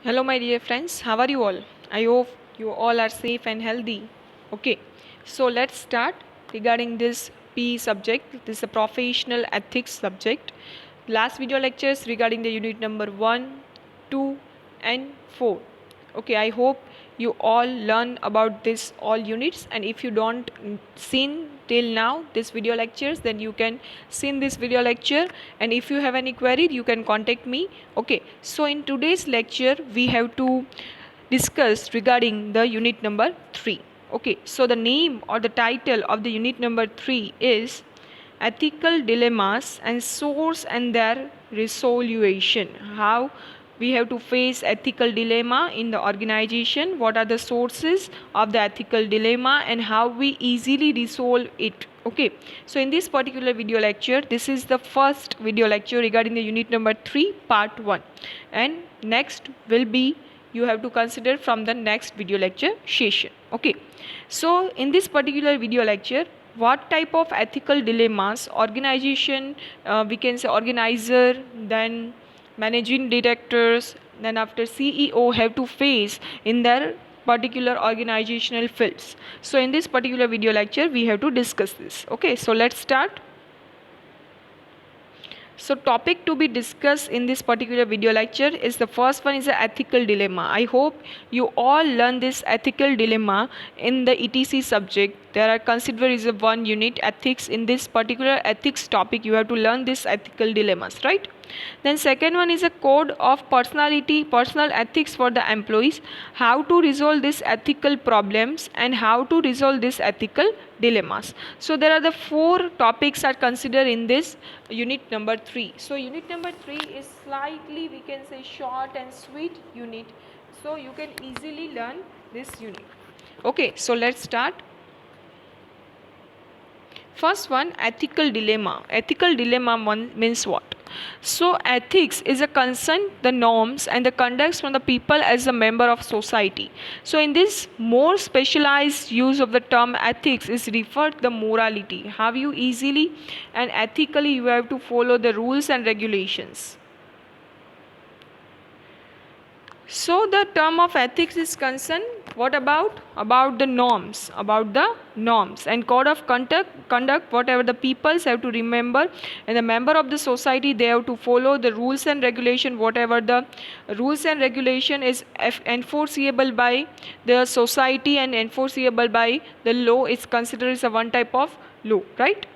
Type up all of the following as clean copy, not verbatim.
Hello, my dear friends. How are you all? I hope you all are safe and healthy. Okay, so let's start regarding this P subject. This is a professional ethics subject. Last video lectures regarding the unit number 1, 2, and 4. Okay, I hope you all learn about this all units, and if you don't seen till now this video lectures, then you can see this video lecture, and if you have any query you can contact me. Okay, so in today's lecture we have to discuss regarding the unit number 3. Okay, so the name or the title of the unit number 3 is ethical dilemmas and source and their resolution. How we have to face ethical dilemma in the organization, what are the sources of the ethical dilemma, and how we easily resolve it. Okay, so in this particular video lecture, this is the first video lecture regarding the unit number 3 part 1, and next will be you have to consider from the next video lecture session. Okay, so in this particular video lecture, what type of ethical dilemmas organization, we can say organizer, then managing directors, then after CEO have to face in their particular organizational fields. So in this particular video lecture we have to discuss this. Okay, so let's start. So topic to be discussed in this particular video lecture is the first one is the ethical dilemma. I hope you all learn this ethical dilemma in the ETC subject. There are considered is a one unit ethics. In this particular ethics topic you have to learn this ethical dilemmas, right? Then second one is a code of personal ethics for the employees, how to resolve these ethical problems and how to resolve these ethical dilemmas. So there are the four topics are considered in this unit number 3. So unit number 3 is slightly, we can say, short and sweet unit, so you can easily learn this unit. Okay, so let's start. First one, ethical dilemma. Ethical dilemma means what? So ethics is a concern, the norms and the conducts from the people as a member of society. So in this more specialized use of the term ethics is referred the morality. How you easily and ethically you have to follow the rules and regulations. So the term of ethics is concerned what about the norms, and code of conduct whatever the peoples have to remember, and the member of the society they have to follow the rules and regulation, whatever the rules and regulation is enforceable by the society and enforceable by the law is considered as a one type of law, right?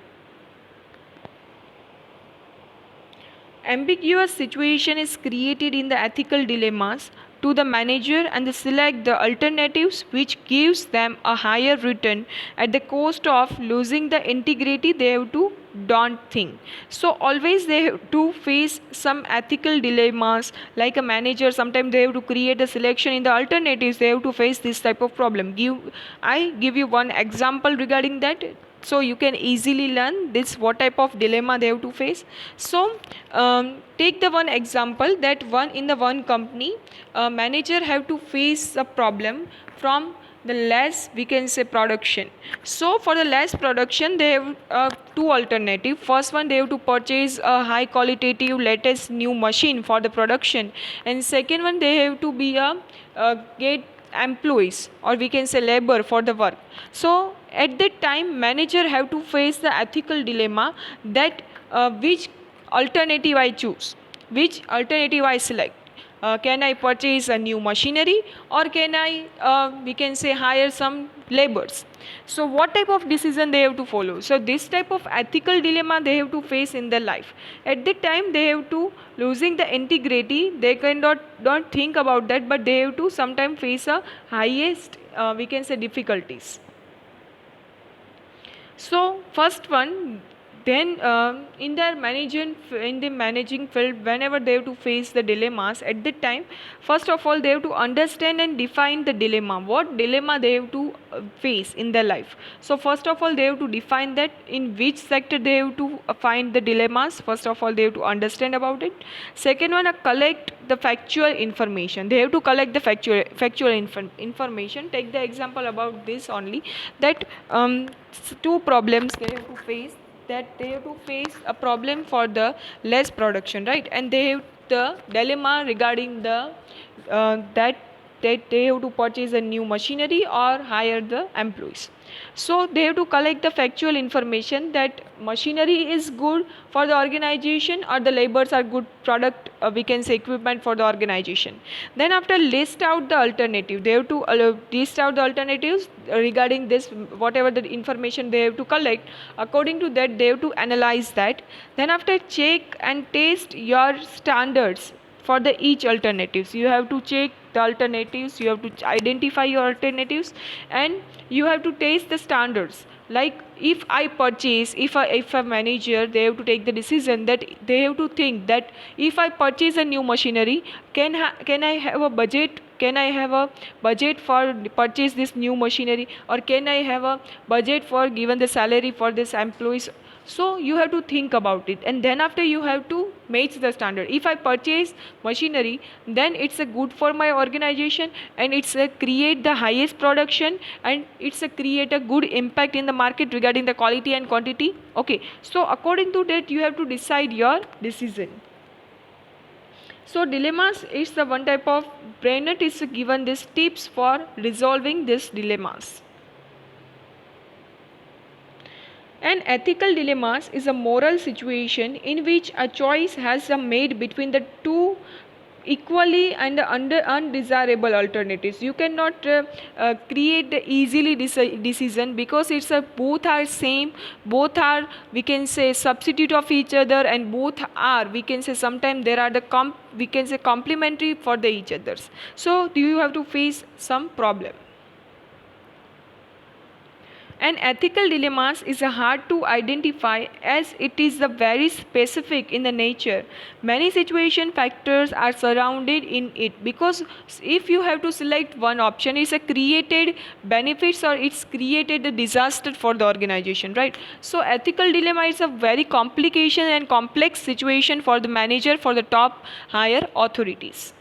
Ambiguous situation is created in the ethical dilemmas to the manager and they select the alternatives which gives them a higher return at the cost of losing the integrity they have to don't think. So always they have to face some ethical dilemmas, like a manager sometimes they have to create a selection in the alternatives, they have to face this type of problem. I give you one example regarding that, so you can easily learn this what type of dilemma they have to face. So take the one example that one company manager have to face a problem from the less, we can say, production. So for the less production they have two alternative. First one, they have to purchase a high qualitative latest new machine for the production, and second one, they have to be get employees, or we can say labor for the work. So at that time manager have to face the ethical dilemma that which alternative I choose, which alternative I select. Can I purchase a new machinery, or can I we can say hire some laborers? So what type of decision they have to follow? So this type of ethical dilemma they have to face in their life. At that time they have to losing the integrity, they cannot don't think about that, but they have to sometimes face a highest we can say difficulties. So first one, then in the managing field, whenever they have to face the dilemmas at that time, first of all they have to understand and define the dilemma, what dilemma they have to face in their life. So first of all they have to define that in which sector they have to find the dilemmas. First of all they have to understand about it. Second one, collect the factual information, they have to collect the factual information. Take the example about this only, that two problems they have to face a problem for the less production, right? And they have the dilemma regarding the that they have to purchase a new machinery or hire the employees. So they have to collect the factual information that machinery is good for the organization or the labors are good product, we can say equipment for the organization. Then after list out the alternative, they have to list out the alternatives regarding this, whatever the information they have to collect. According to that, they have to analyze that. Then after check and taste your standards for the each alternatives. You have to check the alternatives, you have to identify your alternatives, and you have to taste the standards. Like if I purchase, if a manager, they have to take the decision that they have to think that if I purchase a new machinery, can I have a budget, can I have a budget for purchase this new machinery, or can I have a budget for given the salary for this employees. So you have to think about it, and then after you have to match the standard. If I purchase machinery, then it's a good for my organization, and it's a create the highest production, and it's a create a good impact in the market regarding the quality and quantity. Okay, so according to that you have to decide your decision. So dilemmas is the one type of brainnet is given these tips for resolving these dilemmas. An ethical dilemma is a moral situation in which a choice has made between the two equally and undesirable alternatives. You cannot create the easily decision, because it's a both are same, both are, we can say, substitute of each other, and both are, we can say, sometimes there are the we can say complementary for the each others. So do you have to face some problem. An ethical dilemma is hard to identify as it is very specific in the nature. Many situation factors are surrounded in it, because if you have to select one option, it's a created benefits or it's created a disaster for the organization, right? So ethical dilemma is a very complication and complex situation for the manager, for the top higher authorities.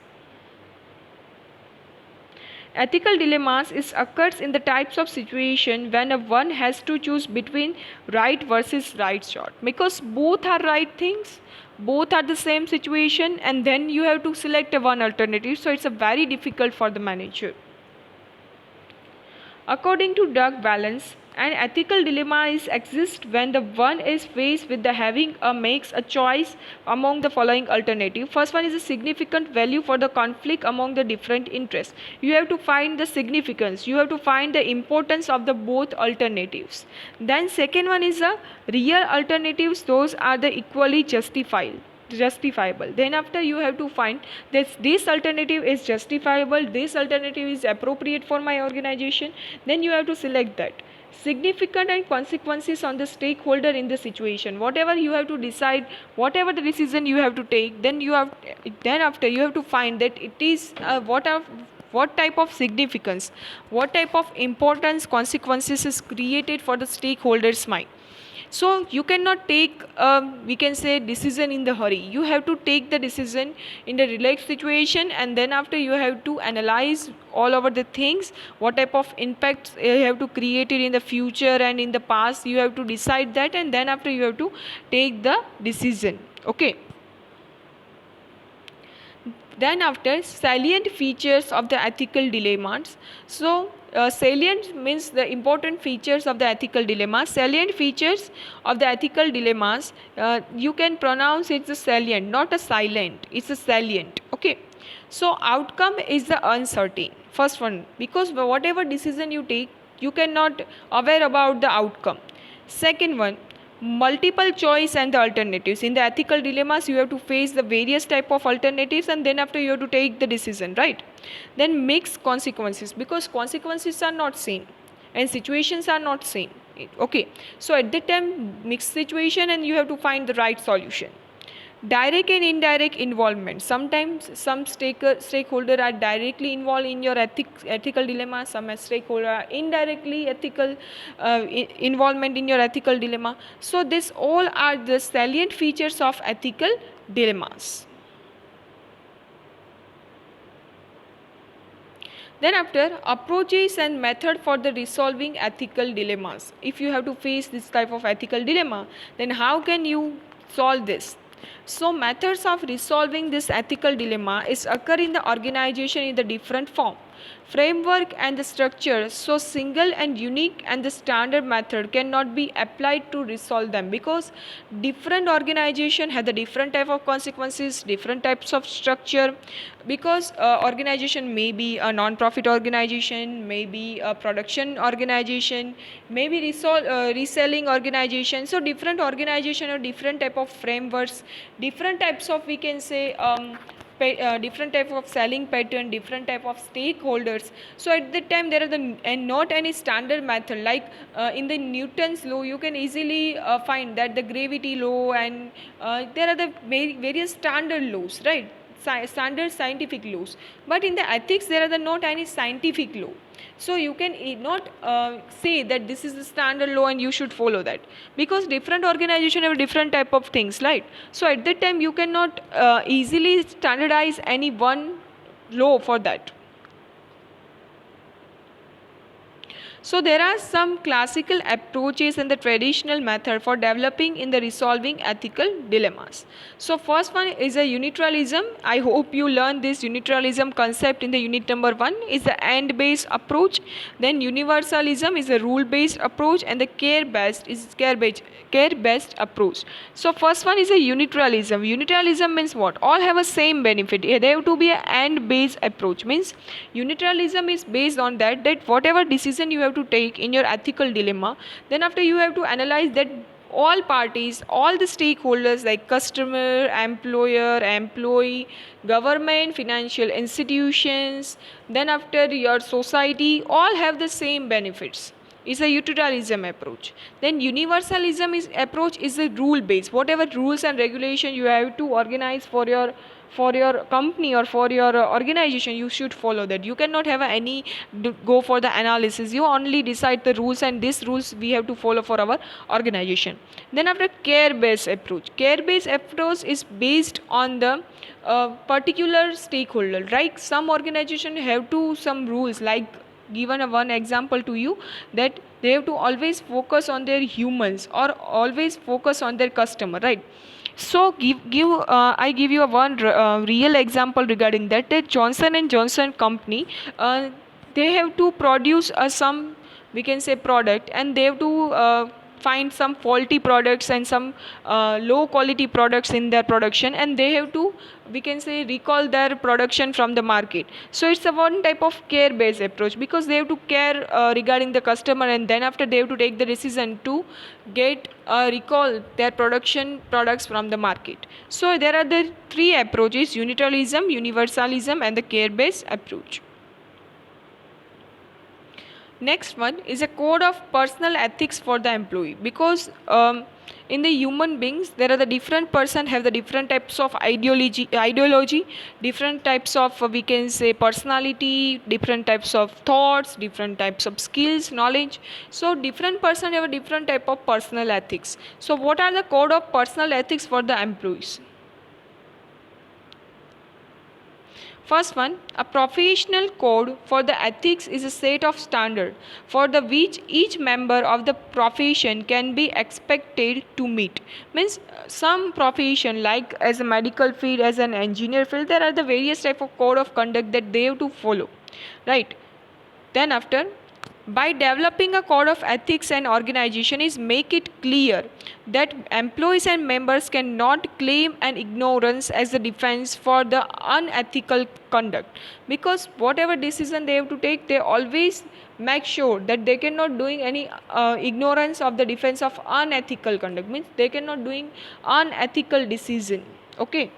Ethical dilemmas occurs in the types of situation when one has to choose between right versus right shot, because both are right things, both are the same situation, and then you have to select one alternative. So it's a very difficult for the manager. According to Doug Wallace, an ethical dilemma exists when the one is faced with the having makes a choice among the following alternative. First one is a significant value for the conflict among the different interests. You have to find the significance, you have to find the importance of the both alternatives. Then second one is a real alternatives, those are the equally justifiable. Then after you have to find this alternative is justifiable, this alternative is appropriate for my organization, then you have to select that. Significant and consequences on the stakeholder in the situation, whatever you have to decide, whatever the decision you have to take, then after you have to find that it is what type of significance, what type of importance, consequences is created for the stakeholders' mind. So you cannot take we can say decision in the hurry. You have to take the decision in the relaxed situation, and then after you have to analyze all over the things, what type of impacts you have to create it in the future and in the past. You have to decide that, and then after you have to take the decision. Okay. Then after, salient features of the ethical dilemmas. So salient means the important features of the ethical dilemma. Salient features of the ethical dilemmas, you can pronounce it's a salient, not a silent, it's a salient. Okay. So outcome is the uncertain. First one, because whatever decision you take, you cannot aware about the outcome. Second one, multiple choice and the alternatives. In the ethical dilemmas, you have to face the various type of alternatives, and then after you have to take the decision, right? Then mixed consequences, because consequences are not same and situations are not same. Okay, so at that time, mixed situation, and you have to find the right solution. Direct and indirect involvement. Sometimes some stakeholder are directly involved in your ethical dilemma. Some stakeholder are indirectly ethical involvement in your ethical dilemma. So this all are the salient features of ethical dilemmas. Then after, approaches and method for the resolving ethical dilemmas. If you have to face this type of ethical dilemma, then how can you solve this? So methods of resolving this ethical dilemma is occur in the organization in the different form. Framework and the structure, so single and unique and the standard method cannot be applied to resolve them, because different organization have the different type of consequences, different types of structure, because organization may be a non-profit organization, maybe a production organization, maybe reselling organization. So different organization or different type of frameworks, different types of, we can say, different type of selling pattern, different type of stakeholders. So at that time there are and not any standard method, like in the Newton's law you can easily find that the gravity law, and there are the various standard laws, right? Standard scientific laws. But in the ethics there are not any scientific law, so you can not say that this is the standard law and you should follow that, because different organization have different type of things, right? So at that time you cannot easily standardize any one law for that. So there are some classical approaches and the traditional method for developing in the resolving ethical dilemmas. So first one is a unilateralism. I hope you learned this unilateralism concept in the unit number 1, is the end-based approach. Then universalism is a rule-based approach, and the care-based approach. So first one is a unilateralism. Unilateralism means what? All have a same benefit. They have to be an end-based approach. Means unilateralism is based on that whatever decision you have to take in your ethical dilemma, then after you have to analyze that all parties, all the stakeholders like customer, employer, employee, government, financial institutions, then after your society, all have the same benefits. Is a utilitarianism approach. Then universalism approach is a rule based. Whatever rules and regulation you have to organize for your company or for your organization, you should follow that. You cannot have any go for the analysis. You only decide the rules, and these rules we have to follow for our organization. Then after care based approach. Care based approach is based on the particular stakeholder. Right? Some organization have to some rules, like given one example to you, that they have to always focus on their humans or always focus on their customer, right? So I give you a one real example regarding that Johnson and Johnson company, they have to produce some, we can say, product, and they have to find some faulty products and some low quality products in their production, and they have to, we can say, recall their production from the market. So it's a one type of care based approach, because they have to care regarding the customer, and then after they have to take the decision to get recall their production products from the market. So there are the three approaches: unilateralism, universalism, and the care based approach. Next one is a code of personal ethics for the employee, because in the human beings there are the different person have the different types of ideology, different types of we can say personality, different types of thoughts, different types of skills, knowledge. So different person have a different type of personal ethics. So what are the code of personal ethics for the employees? First one, a professional code for the ethics is a set of standards for the which each member of the profession can be expected to meet. Means some profession, like as a medical field, as an engineer field, there are the various type of code of conduct that they have to follow, right? Then after, by developing a code of ethics and organization is make it clear that employees and members cannot claim an ignorance as a defense for the unethical conduct, because whatever decision they have to take, they always make sure that they cannot doing any ignorance of the defense of unethical conduct, means they cannot doing unethical decision. Okay.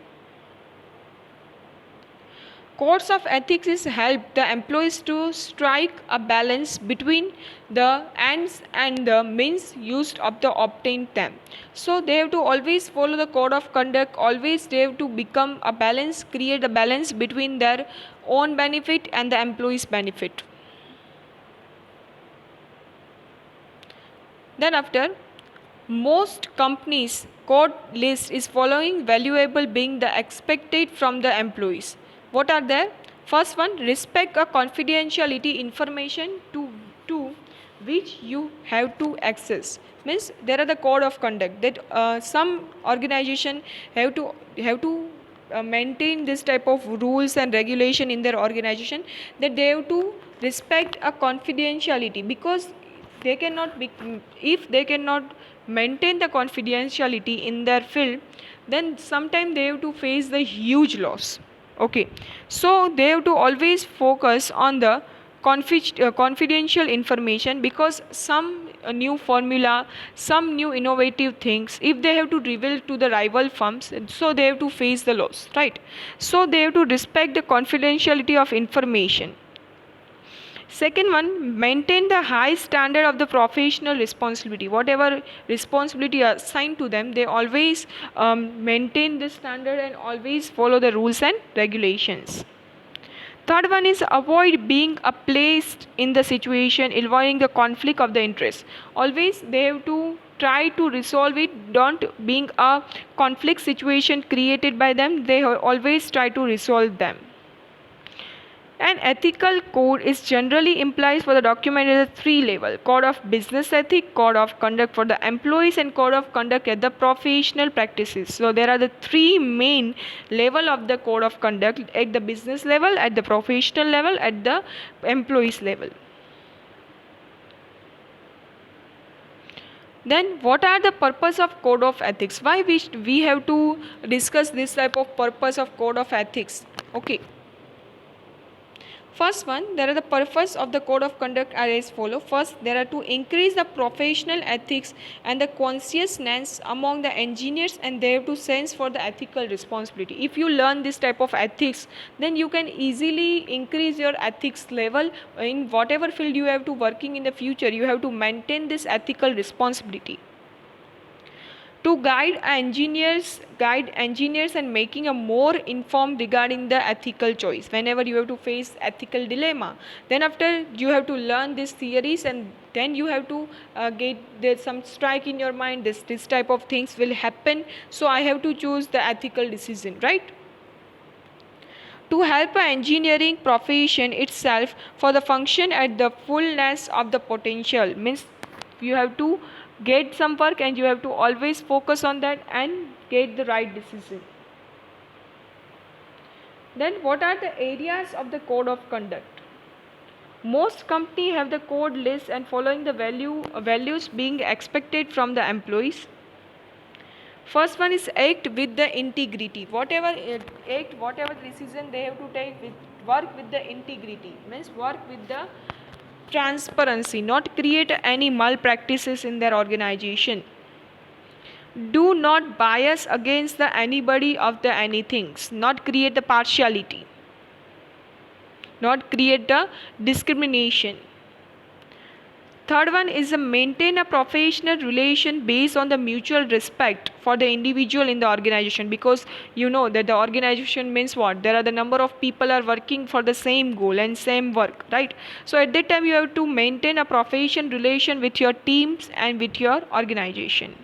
Codes of ethics is help the employees to strike a balance between the ends and the means used of the obtain them. So they have to always follow the code of conduct, always they have to become a balance, create a balance between their own benefit and the employees' benefit. Then after, most companies' code list is following valuable being the expected from the employees. What are there? First one, respect a confidentiality information to which you have to access. Means there are the code of conduct that some organization have to maintain this type of rules and regulation in their organization, that they have to respect a confidentiality, because they cannot be, if they cannot maintain the confidentiality in their field, then sometime they have to face the huge loss. Okay, so they have to always focus on the confidential information, because some new formula, some new innovative things, if they have to reveal to the rival firms, so they have to face the loss, right? So they have to respect the confidentiality of information. Second one, maintain the high standard of the professional responsibility. Whatever responsibility assigned to them, they always maintain this standard and always follow the rules and regulations. Third one is avoid being placed in the situation involving the conflict of the interest. Always they have to try to resolve it, don't being a conflict situation created by them, they always try to resolve them. An ethical code is generally implies for the document at the three level: code of business ethic, code of conduct for the employees, and code of conduct at the professional practices. So there are the three main level of the code of conduct: at the business level, at the professional level, at the employees level. Then what are the purpose of code of ethics? Why we have to discuss this type of purpose of code of ethics? Okay. First one, there are the purpose of the code of conduct are as follow. First, there are to increase the professional ethics and the consciousness among the engineers, and they have to sense for the ethical responsibility. If you learn this type of ethics, then you can easily increase your ethics level in whatever field you have to working in the future. You have to maintain this ethical responsibility. To guide engineers and making a more informed regarding the ethical choice. Whenever you have to face ethical dilemma, then after you have to learn these theories, and then you have to get there's some strike in your mind, this type of things will happen, so I have to choose the ethical decision, right? To help an engineering profession itself for the function at the fullness of the potential, means you have to get some work and you have to always focus on that and get the right decision. Then what are the areas of the code of conduct? Most companies have the code list and following the values being expected from the employees. First one is act with the integrity. Whatever decision they have to take, work with the integrity, means work with the transparency, not create any malpractices in their organization. Do not bias against the anybody of the anything, not create the partiality, not create the discrimination. Third one is maintain a professional relation based on the mutual respect for the individual in the organization, because you know that the organization means what? There are the number of people are working for the same goal and same work, right? So at that time you have to maintain a professional relation with your teams and with your organization.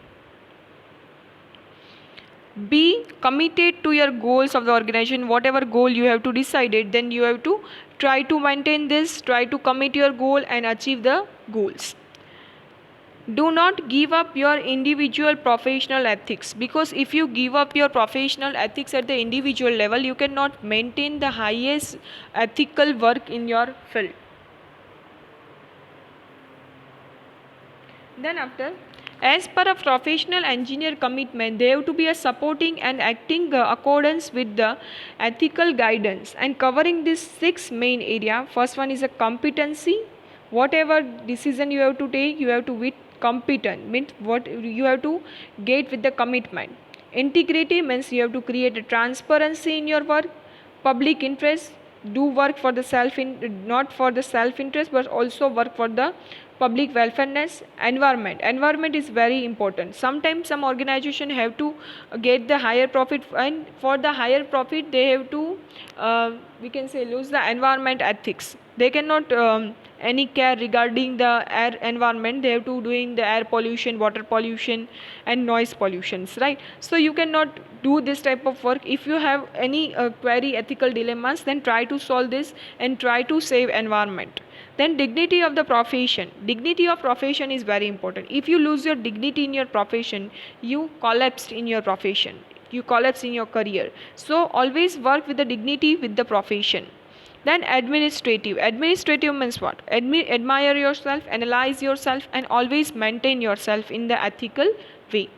Be committed to your goals of the organization. Whatever goal you have to decided, then you have to try to maintain this, try to commit your goal and achieve the goals. Do not give up your individual professional ethics, because if you give up your professional ethics at the individual level, you cannot maintain the highest ethical work in your field. Then after, as per a professional engineer commitment, they have to be a supporting and acting accordance with the ethical guidance and covering these 6 main area. First one is a competency. Whatever decision you have to take, you have to be competent, means what you have to get with the commitment. Integrity means you have to create a transparency in your work. Public interest, do work for the not for the self interest, but also work for the public welfareness. Environment is very important. Sometimes some organization have to get the higher profit, and for the higher profit they have to we can say lose the environment ethics. They cannot any care regarding the air environment. They have to doing the air pollution, water pollution and noise pollutions, right? So you cannot do this type of work. If you have any query ethical dilemmas, then try to solve this and try to save environment. Then dignity of the profession. Dignity of profession is very important. If you lose your dignity in your profession, you collapsed in your profession, you collapse in your career. So always work with the dignity with the profession. Then administrative. Administrative means what? Admire yourself, analyze yourself, and always maintain yourself in the ethical way.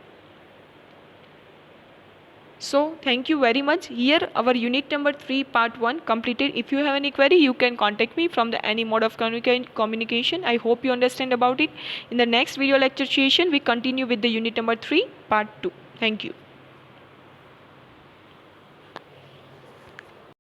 So thank you very much. Here our unit number 3 part 1 completed. If you have any query, you can contact me from the any mode of communication. I hope you understand about it. In the next video lecture session, we continue with the unit number 3 part 2. Thank you.